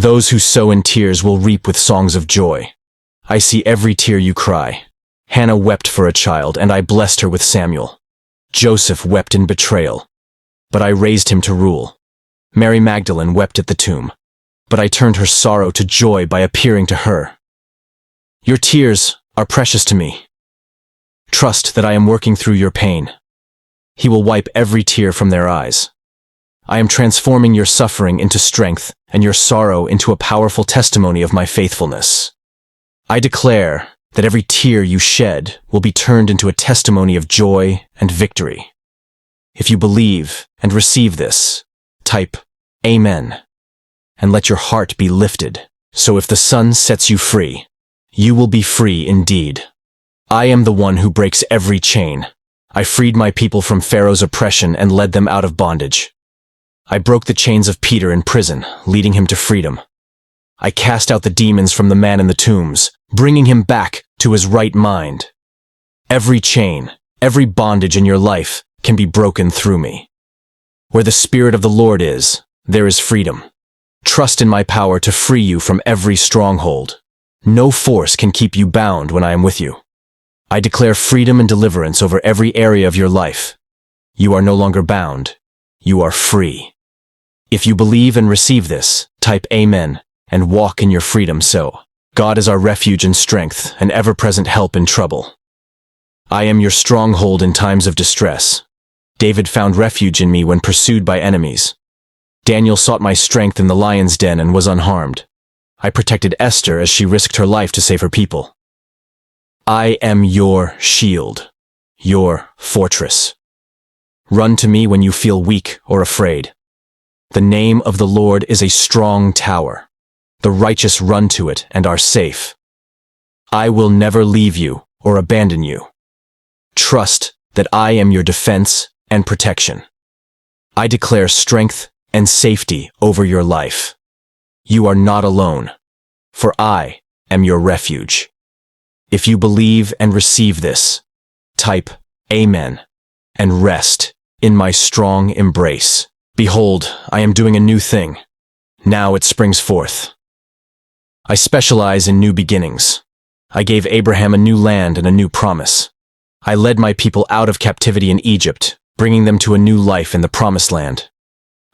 Those who sow in tears will reap with songs of joy. I see every tear you cry. Hannah wept for a child, and I blessed her with Samuel. Joseph wept in betrayal, but I raised him to rule. Mary Magdalene wept at the tomb, but I turned her sorrow to joy by appearing to her. Your tears are precious to me. Trust that I am working through your pain. He will wipe every tear from their eyes. I am transforming your suffering into strength and your sorrow into a powerful testimony of my faithfulness. I declare that every tear you shed will be turned into a testimony of joy and victory. If you believe and receive this, type Amen, and let your heart be lifted. So if the sun sets you free, you will be free indeed. I am the one who breaks every chain. I freed my people from Pharaoh's oppression and led them out of bondage. I broke the chains of Peter in prison, leading him to freedom. I cast out the demons from the man in the tombs, bringing him back to his right mind. Every chain, every bondage in your life can be broken through me. Where the Spirit of the Lord is, there is freedom. Trust in my power to free you from every stronghold. No force can keep you bound when I am with you. I declare freedom and deliverance over every area of your life. You are no longer bound. You are free. If you believe and receive this, type Amen and walk in your freedom. So, God is our refuge and strength, an ever-present help in trouble. I am your stronghold in times of distress. David found refuge in me when pursued by enemies. Daniel sought my strength in the lion's den and was unharmed. I protected Esther as she risked her life to save her people. I am your shield, your fortress. Run to me when you feel weak or afraid. The name of the Lord is a strong tower. The righteous run to it and are safe. I will never leave you or abandon you. Trust that I am your defense and protection. I declare strength and safety over your life. You are not alone, for I am your refuge. If you believe and receive this, type Amen and rest in my strong embrace. Behold, I am doing a new thing. Now it springs forth. I specialize in new beginnings. I gave Abraham a new land and a new promise. I led my people out of captivity in Egypt, bringing them to a new life in the promised land.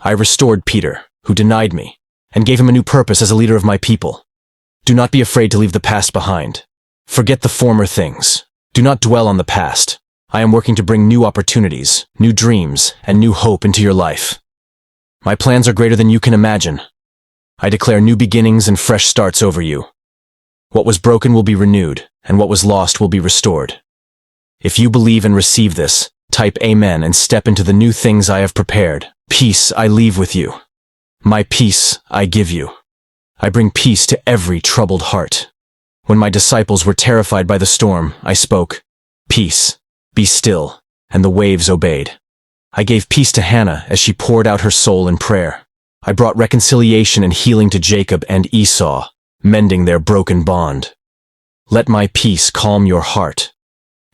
I restored Peter, who denied me, and gave him a new purpose as a leader of my people. Do not be afraid to leave the past behind. Forget the former things. Do not dwell on the past. I am working to bring new opportunities, new dreams, and new hope into your life. My plans are greater than you can imagine. I declare new beginnings and fresh starts over you. What was broken will be renewed, and what was lost will be restored. If you believe and receive this, type Amen and step into the new things I have prepared. Peace I leave with you. My peace I give you. I bring peace to every troubled heart. When my disciples were terrified by the storm, I spoke, "Peace, be still," and the waves obeyed. I gave peace to Hannah as she poured out her soul in prayer. I brought reconciliation and healing to Jacob and Esau, mending their broken bond. Let my peace calm your heart.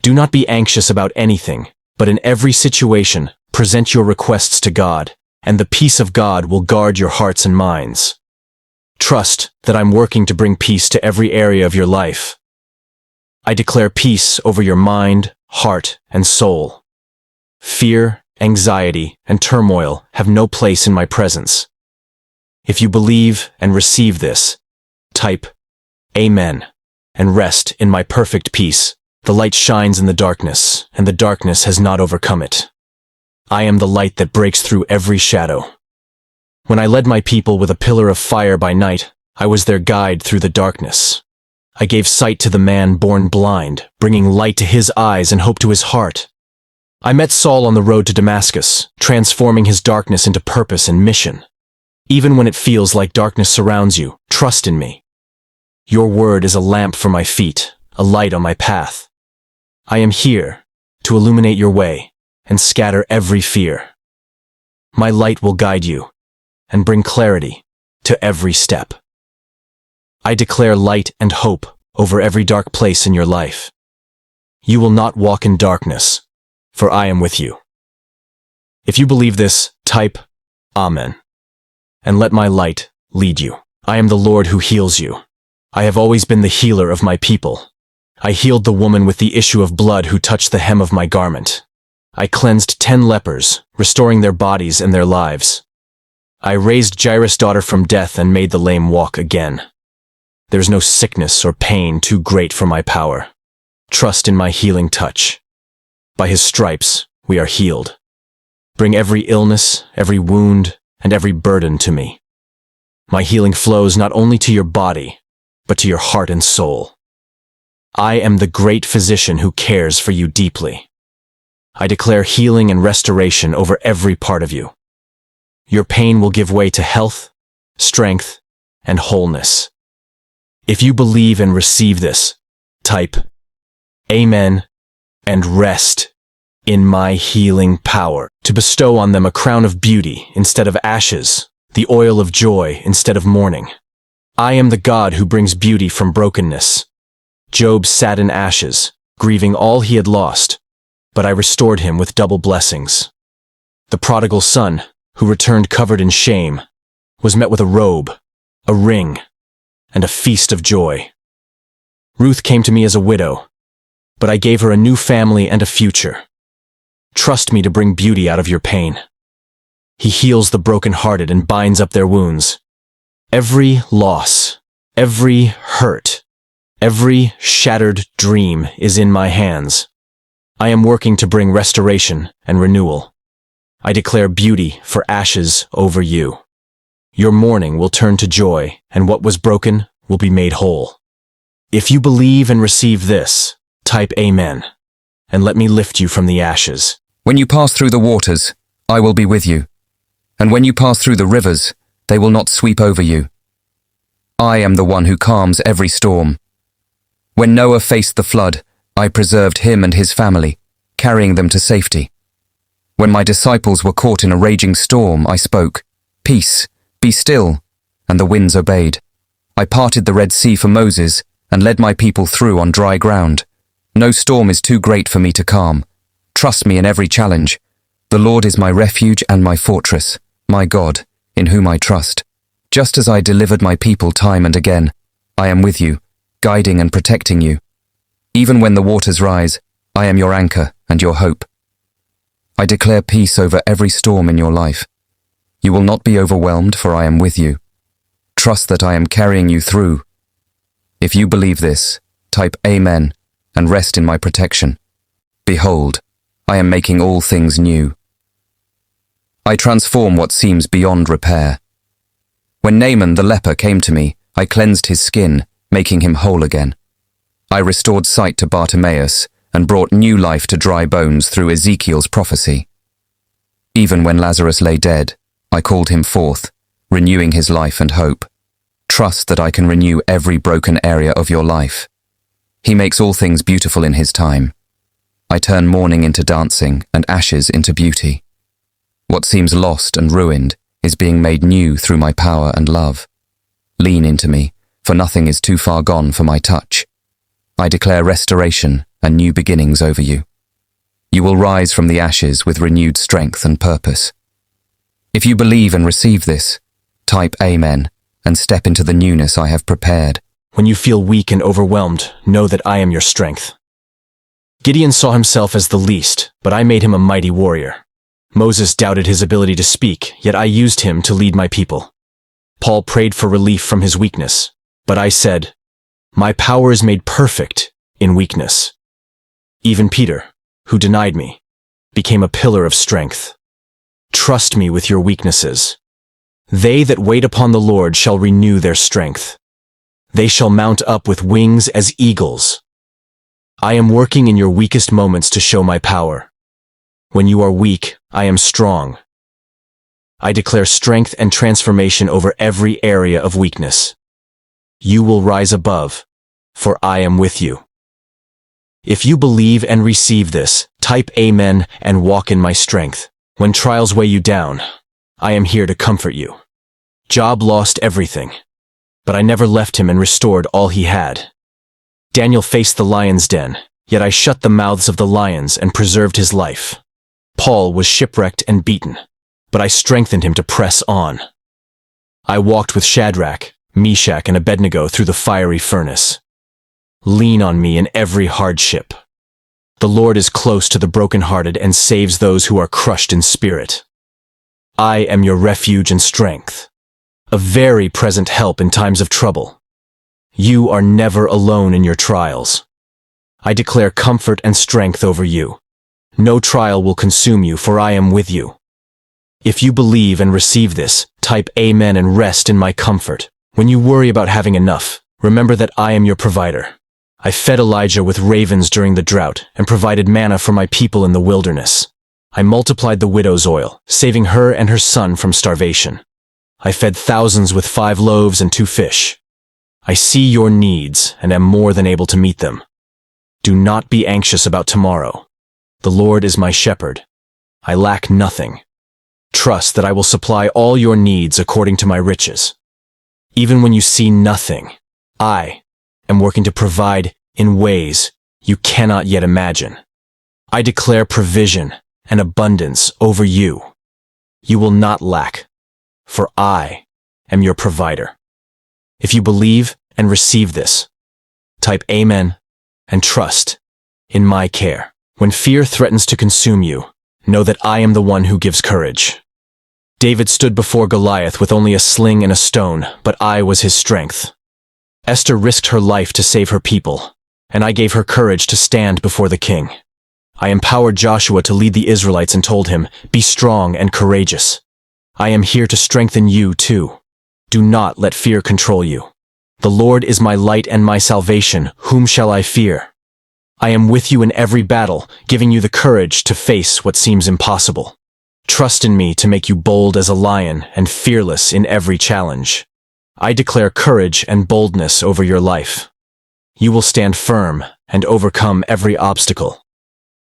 Do not be anxious about anything, but in every situation, present your requests to God, and the peace of God will guard your hearts and minds. Trust that I'm working to bring peace to every area of your life. I declare peace over your mind, heart, and soul. Fear, anxiety, and turmoil have no place in my presence. If you believe and receive this, type Amen and rest in my perfect peace. The light shines in the darkness, and the darkness has not overcome it. I am the light that breaks through every shadow. When I led my people with a pillar of fire by night, I was their guide through the darkness. I gave sight to the man born blind, bringing light to his eyes and hope to his heart. I met Saul on the road to Damascus, transforming his darkness into purpose and mission. Even when it feels like darkness surrounds you, trust in me. Your word is a lamp for my feet, a light on my path. I am here to illuminate your way and scatter every fear. My light will guide you and bring clarity to every step. I declare light and hope over every dark place in your life. You will not walk in darkness, for I am with you. If you believe this, type Amen, and let my light lead you. I am the Lord who heals you. I have always been the healer of my people. I healed the woman with the issue of blood who touched the hem of my garment. I cleansed 10 lepers, restoring their bodies and their lives. I raised Jairus' daughter from death and made the lame walk again. There's no sickness or pain too great for my power. Trust in my healing touch. By his stripes, we are healed. Bring every illness, every wound, and every burden to me. My healing flows not only to your body, but to your heart and soul. I am the great physician who cares for you deeply. I declare healing and restoration over every part of you. Your pain will give way to health, strength, and wholeness. If you believe and receive this, type Amen and rest in my healing power to bestow on them a crown of beauty instead of ashes, the oil of joy instead of mourning. I am the God who brings beauty from brokenness. Job sat in ashes, grieving all he had lost, but I restored him with double blessings. The prodigal son, who returned covered in shame, was met with a robe, a ring, and a feast of joy. Ruth came to me as a widow, but I gave her a new family and a future. Trust me to bring beauty out of your pain. He heals the brokenhearted and binds up their wounds. Every loss, every hurt, every shattered dream is in my hands. I am working to bring restoration and renewal. I declare beauty for ashes over you. Your mourning will turn to joy, and what was broken will be made whole. If you believe and receive this, type Amen, and let me lift you from the ashes. When you pass through the waters, I will be with you. And when you pass through the rivers, they will not sweep over you. I am the one who calms every storm. When Noah faced the flood, I preserved him and his family, carrying them to safety. When my disciples were caught in a raging storm, I spoke, "Peace, be still," and the winds obeyed. I parted the Red Sea for Moses and led my people through on dry ground. No storm is too great for me to calm. Trust me in every challenge. The Lord is my refuge and my fortress, my God, in whom I trust. Just as I delivered my people time and again, I am with you, guiding and protecting you. Even when the waters rise, I am your anchor and your hope. I declare peace over every storm in your life. You will not be overwhelmed, for I am with you. Trust that I am carrying you through. If you believe this, type Amen and rest in my protection. Behold, I am making all things new. I transform what seems beyond repair. When Naaman the leper came to me, I cleansed his skin, making him whole again. I restored sight to Bartimaeus and brought new life to dry bones through Ezekiel's prophecy. Even when Lazarus lay dead, I called him forth, renewing his life and hope. Trust that I can renew every broken area of your life. He makes all things beautiful in his time. I turn mourning into dancing and ashes into beauty. What seems lost and ruined is being made new through my power and love. Lean into me, for nothing is too far gone for my touch. I declare restoration and new beginnings over you. You will rise from the ashes with renewed strength and purpose. If you believe and receive this, type Amen and step into the newness I have prepared. When you feel weak and overwhelmed, know that I am your strength. Gideon saw himself as the least, but I made him a mighty warrior. Moses doubted his ability to speak, yet I used him to lead my people. Paul prayed for relief from his weakness, but I said, "My power is made perfect in weakness." Even Peter, who denied me, became a pillar of strength. Trust me with your weaknesses. They that wait upon the Lord shall renew their strength. They shall mount up with wings as eagles. I am working in your weakest moments to show my power. When you are weak, I am strong. I declare strength and transformation over every area of weakness. You will rise above, for I am with you. If you believe and receive this, type Amen and walk in my strength. When trials weigh you down, I am here to comfort you. Job lost everything, but I never left him and restored all he had. Daniel faced the lion's den, yet I shut the mouths of the lions and preserved his life. Paul was shipwrecked and beaten, but I strengthened him to press on. I walked with Shadrach, Meshach and Abednego through the fiery furnace. Lean on me in every hardship. The Lord is close to the brokenhearted and saves those who are crushed in spirit. I am your refuge and strength, a very present help in times of trouble. You are never alone in your trials. I declare comfort and strength over you. No trial will consume you, for I am with you. If you believe and receive this, type Amen and rest in my comfort. When you worry about having enough, remember that I am your provider. I fed Elijah with ravens during the drought and provided manna for my people in the wilderness. I multiplied the widow's oil, saving her and her son from starvation. I fed thousands with 5 loaves and 2 fish. I see your needs and am more than able to meet them. Do not be anxious about tomorrow. The Lord is my shepherd. I lack nothing. Trust that I will supply all your needs according to my riches. Even when you see nothing, I am working to provide in ways you cannot yet imagine. I declare provision and abundance over you. You will not lack, for I am your provider. If you believe and receive this, type Amen and trust in my care. When fear threatens to consume you, know that I am the one who gives courage. David stood before Goliath with only a sling and a stone, but I was his strength. Esther risked her life to save her people, and I gave her courage to stand before the king. I empowered Joshua to lead the Israelites and told him, "Be strong and courageous. I am here to strengthen you too. Do not let fear control you. The Lord is my light and my salvation. Whom shall I fear? I am with you in every battle, giving you the courage to face what seems impossible. Trust in me to make you bold as a lion and fearless in every challenge. I declare courage and boldness over your life. You will stand firm and overcome every obstacle.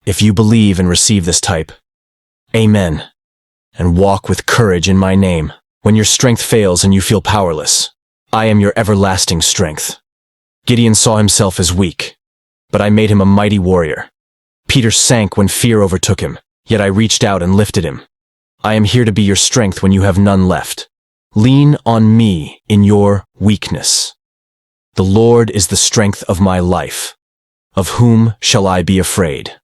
If you believe and receive this, type Amen and walk with courage in my name. When your strength fails and you feel powerless, I am your everlasting strength. Gideon saw himself as weak, but I made him a mighty warrior. Peter sank when fear overtook him, yet I reached out and lifted him. I am here to be your strength when you have none left. Lean on me in your weakness. The Lord is the strength of my life. Of whom shall I be afraid?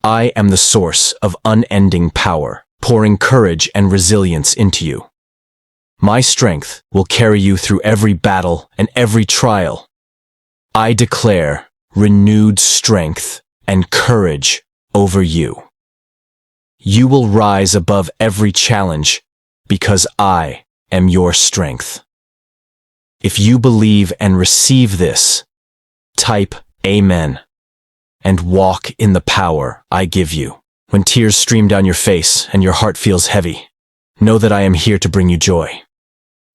I am the source of unending power, pouring courage and resilience into you. My strength will carry you through every battle and every trial. I declare renewed strength and courage over you. You will rise above every challenge because I am your strength. If you believe and receive this, type Amen and walk in the power I give you. When tears stream down your face and your heart feels heavy, know that I am here to bring you joy.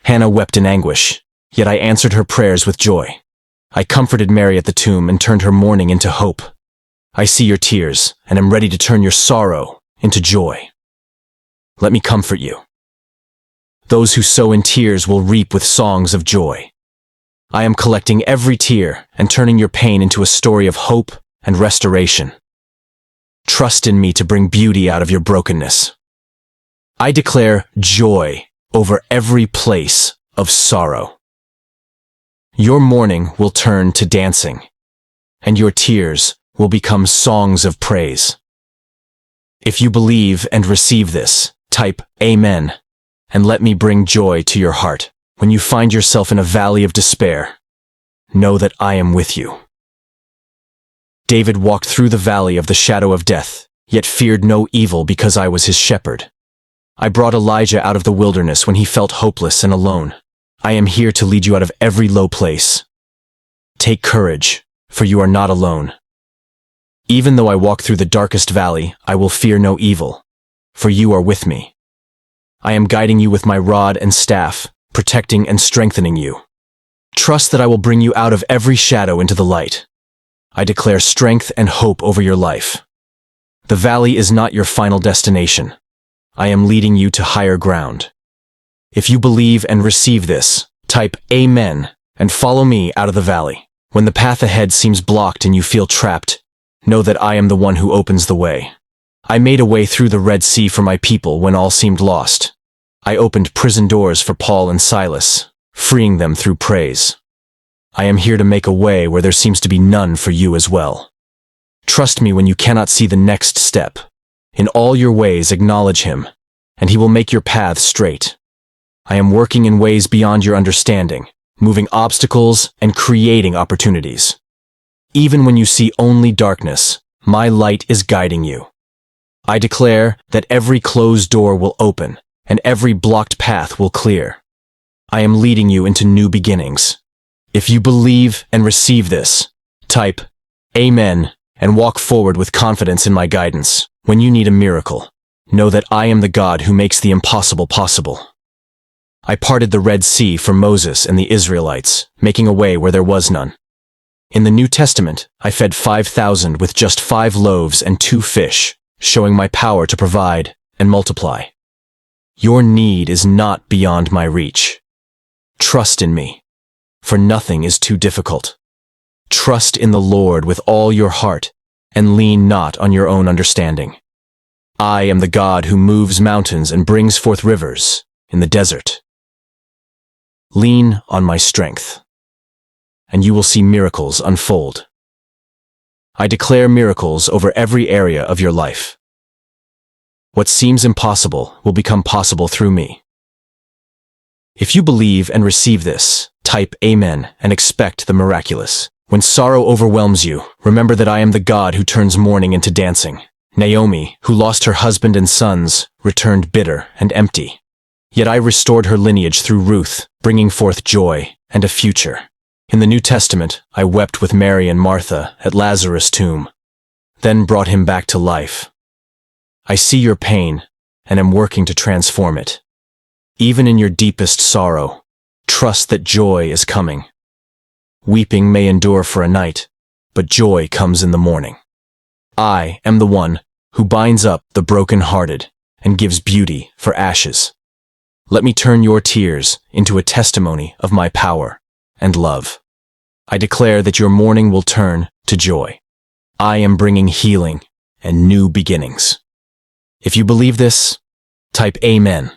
Hannah wept in anguish, yet I answered her prayers with joy. I comforted Mary at the tomb and turned her mourning into hope. I see your tears and am ready to turn your sorrow into joy. Let me comfort you. Those who sow in tears will reap with songs of joy. I am collecting every tear and turning your pain into a story of hope and restoration. Trust in me to bring beauty out of your brokenness. I declare joy over every place of sorrow. Your mourning will turn to dancing, and your tears will become songs of praise. If you believe and receive this, type Amen, and let me bring joy to your heart. When you find yourself in a valley of despair, know that I am with you. David walked through the valley of the shadow of death, yet feared no evil because I was his shepherd. I brought Elijah out of the wilderness when he felt hopeless and alone. I am here to lead you out of every low place. Take courage, for you are not alone. Even though I walk through the darkest valley, I will fear no evil, for you are with me. I am guiding you with my rod and staff, protecting and strengthening you. Trust that I will bring you out of every shadow into the light. I declare strength and hope over your life. The valley is not your final destination. I am leading you to higher ground. If you believe and receive this, type Amen and follow me out of the valley. When the path ahead seems blocked and you feel trapped, know that I am the one who opens the way. I made a way through the Red Sea for my people when all seemed lost. I opened prison doors for Paul and Silas. freeing them through praise. I am here to make a way where there seems to be none for you as well. Trust me when you cannot see the next step. In all your ways acknowledge him, and he will make your path straight. I am working in ways beyond your understanding, moving obstacles and creating opportunities. Even when you see only darkness, my light is guiding you. I declare that every closed door will open, and every blocked path will clear. I am leading you into new beginnings. If you believe and receive this, type Amen and walk forward with confidence in my guidance. When you need a miracle, know that I am the God who makes the impossible possible. I parted the Red Sea for Moses and the Israelites, making a way where there was none. In the New Testament, I fed 5,000 with just 5 loaves and 2 fish, showing my power to provide and multiply. Your need is not beyond my reach. Trust in me, for nothing is too difficult. Trust in the Lord with all your heart, and lean not on your own understanding. I am the God who moves mountains and brings forth rivers in the desert. Lean on my strength, and you will see miracles unfold. I declare miracles over every area of your life. What seems impossible will become possible through me. If you believe and receive this, type Amen and expect the miraculous. When sorrow overwhelms you, remember that I am the God who turns mourning into dancing. Naomi, who lost her husband and sons, returned bitter and empty. Yet I restored her lineage through Ruth, bringing forth joy and a future. In the New Testament, I wept with Mary and Martha at Lazarus' tomb, then brought him back to life. I see your pain and am working to transform it. Even in your deepest sorrow, trust that joy is coming. Weeping may endure for a night, but joy comes in the morning. I am the one who binds up the broken-hearted and gives beauty for ashes. Let me turn your tears into a testimony of my power and love. I declare that your mourning will turn to joy. I am bringing healing and new beginnings. If you believe this, type Amen,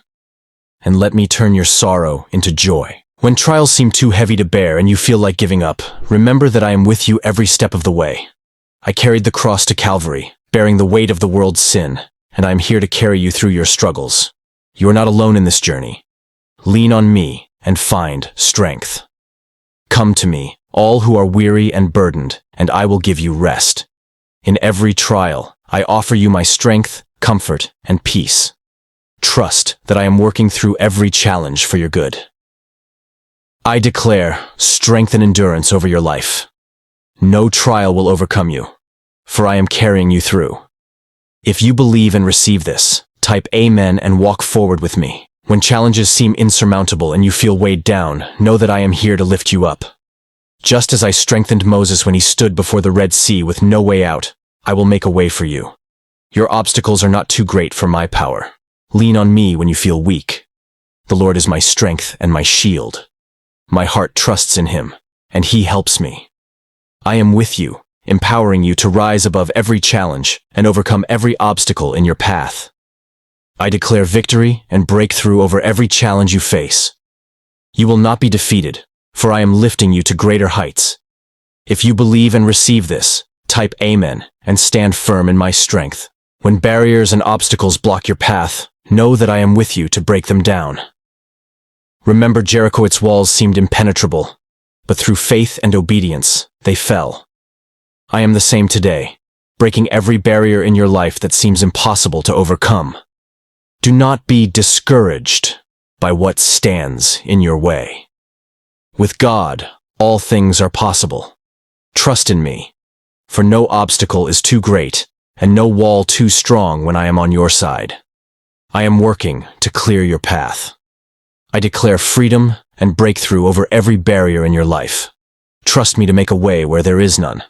and let me turn your sorrow into joy. When trials seem too heavy to bear and you feel like giving up, remember that I am with you every step of the way. I carried the cross to Calvary, bearing the weight of the world's sin, and I am here to carry you through your struggles. You are not alone in this journey. Lean on me and find strength. Come to me, all who are weary and burdened, and I will give you rest. In every trial, I offer you my strength, comfort, and peace. Trust that I am working through every challenge for your good. I declare strength and endurance over your life. No trial will overcome you, for I am carrying you through. If you believe and receive this, type Amen and walk forward with me. When challenges seem insurmountable and you feel weighed down, know that I am here to lift you up. Just as I strengthened Moses when he stood before the Red Sea with no way out, I will make a way for you. Your obstacles are not too great for my power. Lean on me when you feel weak. The Lord is my strength and my shield. My heart trusts in him, and he helps me. I am with you, empowering you to rise above every challenge and overcome every obstacle in your path. I declare victory and breakthrough over every challenge you face. You will not be defeated, for I am lifting you to greater heights. If you believe and receive this, type Amen and stand firm in my strength. When barriers and obstacles block your path, know that I am with you to break them down. Remember, Jericho, its walls seemed impenetrable, but through faith and obedience, they fell. I am the same today, breaking every barrier in your life that seems impossible to overcome. Do not be discouraged by what stands in your way. With God, all things are possible. Trust in me, for no obstacle is too great and no wall too strong when I am on your side. I am working to clear your path. I declare freedom and breakthrough over every barrier in your life. Trust me to make a way where there is none.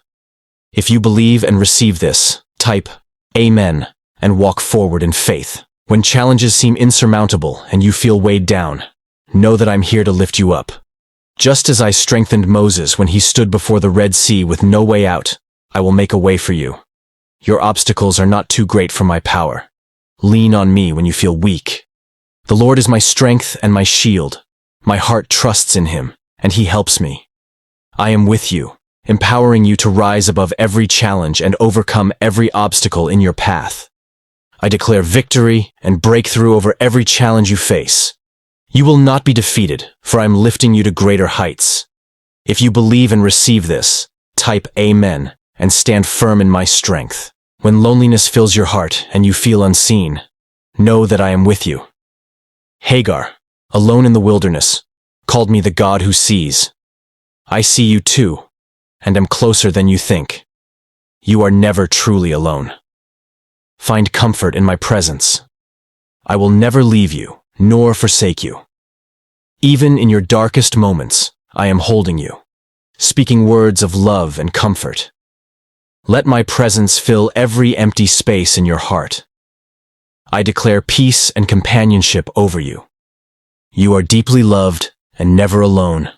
If you believe and receive this, type Amen and walk forward in faith. When challenges seem insurmountable and you feel weighed down, know that I'm here to lift you up. Just as I strengthened Moses when he stood before the Red Sea with no way out, I will make a way for you. Your obstacles are not too great for my power. Lean on me when you feel weak. The Lord is my strength and my shield. My heart trusts in him, and he helps me. I am with you, empowering you to rise above every challenge and overcome every obstacle in your path. I declare victory and breakthrough over every challenge you face. You will not be defeated, for I am lifting you to greater heights. If you believe and receive this, type Amen and stand firm in my strength. When loneliness fills your heart and you feel unseen, know that I am with you. Hagar, alone in the wilderness, called me the God who sees. I see you too, and am closer than you think. You are never truly alone. Find comfort in my presence. I will never leave you, nor forsake you. Even in your darkest moments, I am holding you, speaking words of love and comfort. Let my presence fill every empty space in your heart. I declare peace and companionship over you. You are deeply loved and never alone.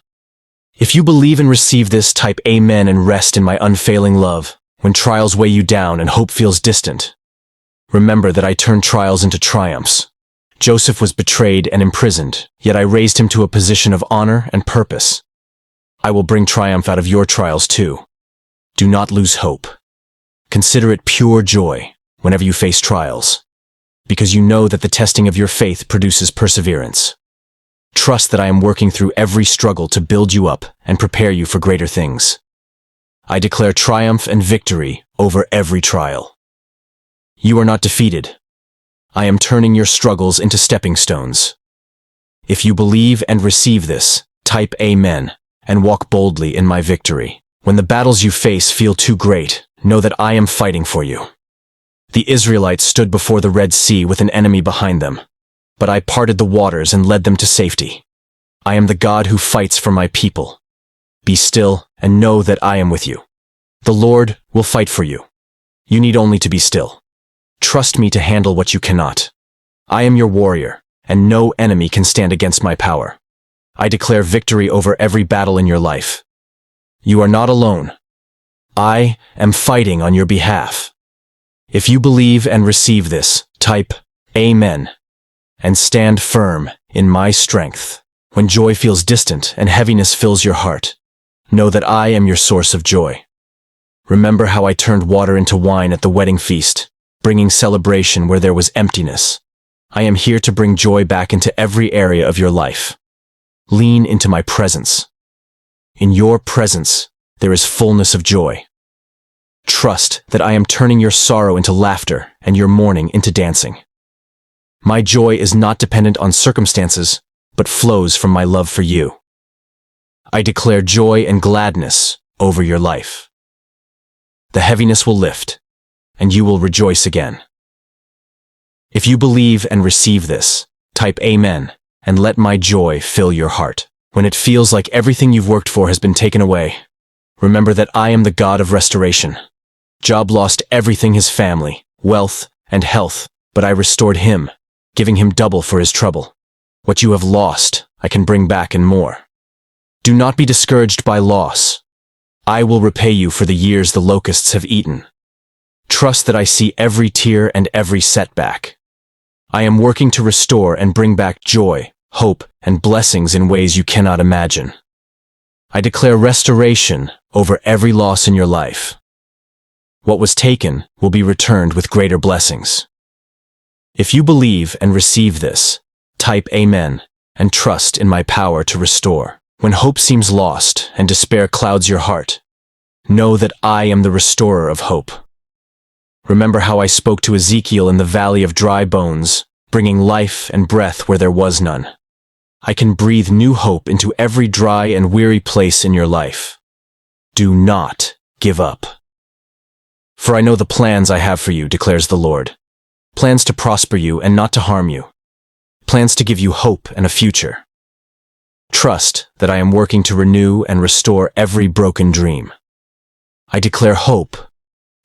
If you believe and receive this, type Amen and rest in my unfailing love. When trials weigh you down and hope feels distant, remember that I turn trials into triumphs. Joseph was betrayed and imprisoned, yet I raised him to a position of honor and purpose. I will bring triumph out of your trials too. Do not lose hope. Consider it pure joy whenever you face trials, because you know that the testing of your faith produces perseverance. Trust that I am working through every struggle to build you up and prepare you for greater things. I declare triumph and victory over every trial. You are not defeated. I am turning your struggles into stepping stones. If you believe and receive this, type Amen and walk boldly in my victory. When the battles you face feel too great, know that I am fighting for you. The Israelites stood before the Red Sea with an enemy behind them, but I parted the waters and led them to safety. I am the God who fights for my people. Be still and know that I am with you. The Lord will fight for you. You need only to be still. Trust me to handle what you cannot. I am your warrior, and no enemy can stand against my power. I declare victory over every battle in your life. You are not alone. I am fighting on your behalf. If you believe and receive this, type Amen and stand firm in my strength. When joy feels distant and heaviness fills your heart, know that I am your source of joy. Remember how I turned water into wine at the wedding feast, bringing celebration where there was emptiness. I am here to bring joy back into every area of your life. Lean into my presence. In your presence, there is fullness of joy. Trust that I am turning your sorrow into laughter and your mourning into dancing. My joy is not dependent on circumstances, but flows from my love for you. I declare joy and gladness over your life. The heaviness will lift, and you will rejoice again. If you believe and receive this, type Amen and let my joy fill your heart. When it feels like everything you've worked for has been taken away, remember that I am the God of restoration. Job lost everything: his family, wealth, and health, but I restored him, giving him double for his trouble. What you have lost, I can bring back and more. Do not be discouraged by loss. I will repay you for the years the locusts have eaten. Trust that I see every tear and every setback. I am working to restore and bring back joy, hope, and blessings in ways you cannot imagine. I declare restoration over every loss in your life. What was taken will be returned with greater blessings. If you believe and receive this, type Amen and trust in my power to restore. When hope seems lost and despair clouds your heart, know that I am the restorer of hope. Remember how I spoke to Ezekiel in the valley of dry bones, bringing life and breath where there was none. I can breathe new hope into every dry and weary place in your life. Do not give up. For I know the plans I have for you, declares the Lord. Plans to prosper you and not to harm you. Plans to give you hope and a future. Trust that I am working to renew and restore every broken dream. I declare hope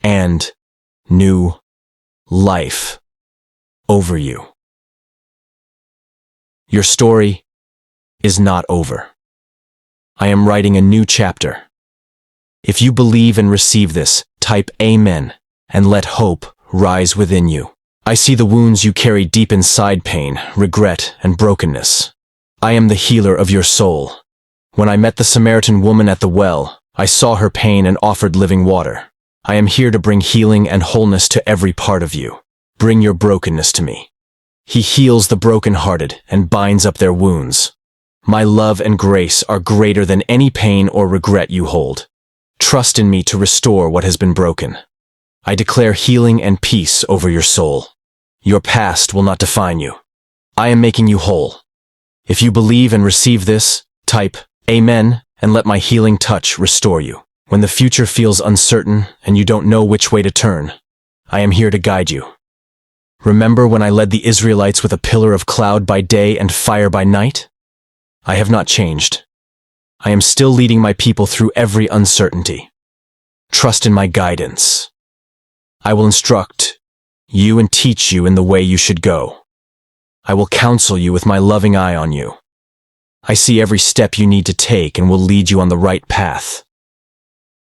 and new life over you. Your story is not over. I am writing a new chapter. If you believe and receive this, type Amen and let hope rise within you. I see the wounds you carry deep inside: pain, regret, and brokenness. I am the healer of your soul. When I met the Samaritan woman at the well, I saw her pain and offered living water. I am here to bring healing and wholeness to every part of you. Bring your brokenness to me. He heals the brokenhearted and binds up their wounds. My love and grace are greater than any pain or regret you hold. Trust in me to restore what has been broken. I declare healing and peace over your soul. Your past will not define you. I am making you whole. If you believe and receive this, type Amen and let my healing touch restore you. When the future feels uncertain and you don't know which way to turn, I am here to guide you. Remember when I led the Israelites with a pillar of cloud by day and fire by night? I have not changed. I am still leading my people through every uncertainty. Trust in my guidance. I will instruct you and teach you in the way you should go. I will counsel you with my loving eye on you. I see every step you need to take and will lead you on the right path.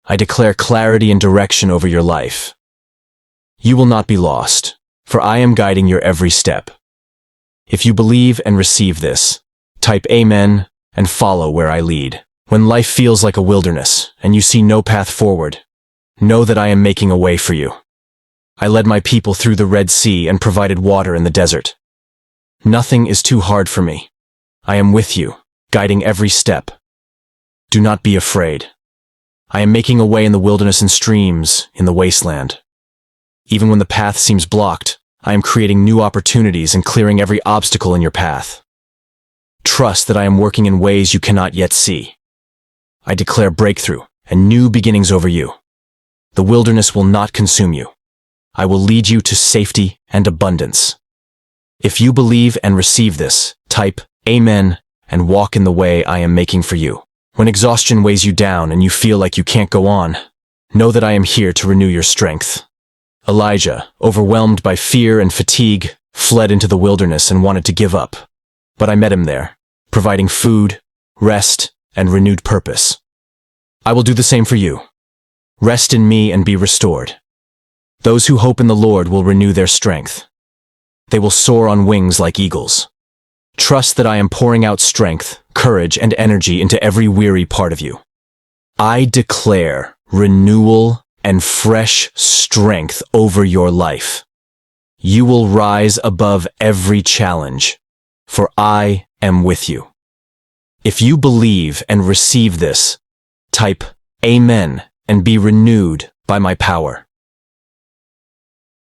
I declare clarity and direction over your life. You will not be lost, for I am guiding your every step. If you believe and receive this, type Amen and follow where I lead. When life feels like a wilderness and you see no path forward, know that I am making a way for you. I led my people through the Red Sea and provided water in the desert. Nothing is too hard for me. I am with you, guiding every step. Do not be afraid. I am making a way in the wilderness and streams in the wasteland. Even when the path seems blocked, I am creating new opportunities and clearing every obstacle in your path. Trust that I am working in ways you cannot yet see. I declare breakthrough and new beginnings over you. The wilderness will not consume you. I will lead you to safety and abundance. If you believe and receive this, type Amen and walk in the way I am making for you. When exhaustion weighs you down and you feel like you can't go on, know that I am here to renew your strength. Elijah, overwhelmed by fear and fatigue, fled into the wilderness and wanted to give up. But I met him there, providing food, rest, and renewed purpose. I will do the same for you. Rest in me and be restored. Those who hope in the Lord will renew their strength. They will soar on wings like eagles. Trust that I am pouring out strength, courage, and energy into every weary part of you. I declare renewal and fresh strength over your life. You will rise above every challenge, for I am with you. If you believe and receive this, type Amen and be renewed by my power.